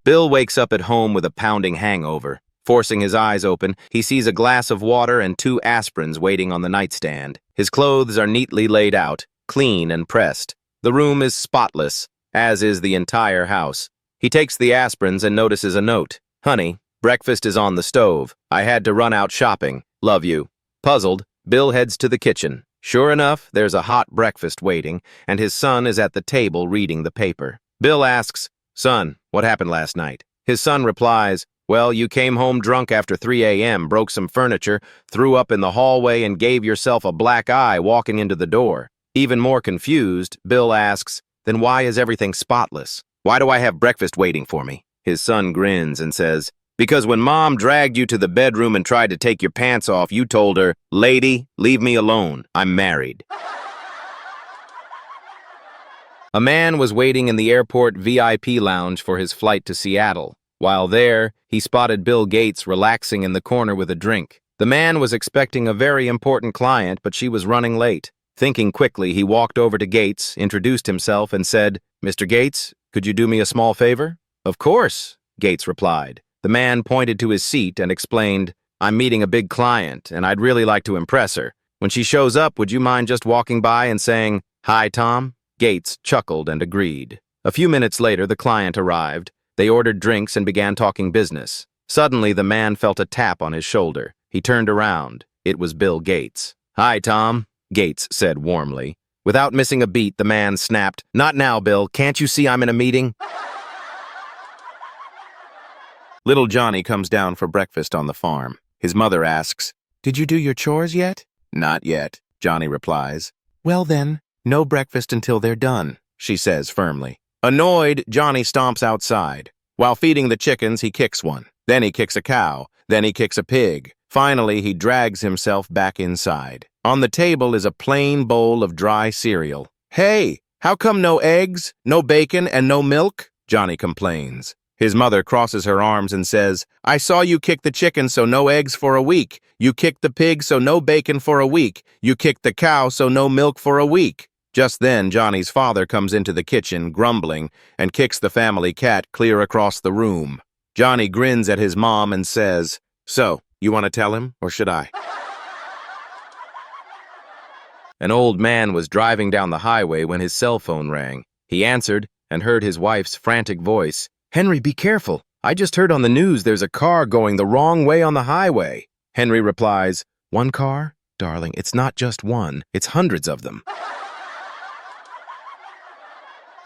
Bill wakes up at home with a pounding hangover. Forcing his eyes open, he sees a glass of water and 2 aspirins waiting on the nightstand. His clothes are neatly laid out, clean and pressed. The room is spotless, as is the entire house. He takes the aspirins and notices a note. "Honey, breakfast is on the stove. I had to run out shopping. Love you." Puzzled, Bill heads to the kitchen. Sure enough, there's a hot breakfast waiting, and his son is at the table reading the paper. Bill asks, "Son, what happened last night?" His son replies, "Well, you came home drunk after 3 a.m., broke some furniture, threw up in the hallway, and gave yourself a black eye walking into the door." Even more confused, Bill asks, "Then why is everything spotless? Why do I have breakfast waiting for me?" His son grins and says, "Because when Mom dragged you to the bedroom and tried to take your pants off, you told her, 'Lady, leave me alone. I'm married.'" A man was waiting in the airport VIP lounge for his flight to Seattle. While there, he spotted Bill Gates relaxing in the corner with a drink. The man was expecting a very important client, but she was running late. Thinking quickly, he walked over to Gates, introduced himself, and said, "Mr. Gates, could you do me a small favor?" "Of course," Gates replied. The man pointed to his seat and explained, "I'm meeting a big client, and I'd really like to impress her. When she shows up, would you mind just walking by and saying, 'Hi, Tom'?" Gates chuckled and agreed. A few minutes later, the client arrived. They ordered drinks and began talking business. Suddenly, the man felt a tap on his shoulder. He turned around. It was Bill Gates. "Hi, Tom," Gates said warmly. Without missing a beat, the man snapped, "Not now, Bill. Can't you see I'm in a meeting?" Little Johnny comes down for breakfast on the farm. His mother asks, "Did you do your chores yet?" "Not yet," Johnny replies. "Well then, no breakfast until they're done," she says firmly. Annoyed, Johnny stomps outside. While feeding the chickens, he kicks one. Then he kicks a cow. Then he kicks a pig. Finally, he drags himself back inside. On the table is a plain bowl of dry cereal. "Hey, how come no eggs, no bacon, and no milk?" Johnny complains. His mother crosses her arms and says, "I saw you kick the chicken, so no eggs for a week. You kicked the pig, so no bacon for a week. You kicked the cow, so no milk for a week." Just then, Johnny's father comes into the kitchen, grumbling, and kicks the family cat clear across the room. Johnny grins at his mom and says, "So, you want to tell him, or should I?" An old man was driving down the highway when his cell phone rang. He answered and heard his wife's frantic voice. "Henry, be careful. I just heard on the news there's a car going the wrong way on the highway." Henry replies, "One car? Darling, it's not just one. It's hundreds of them."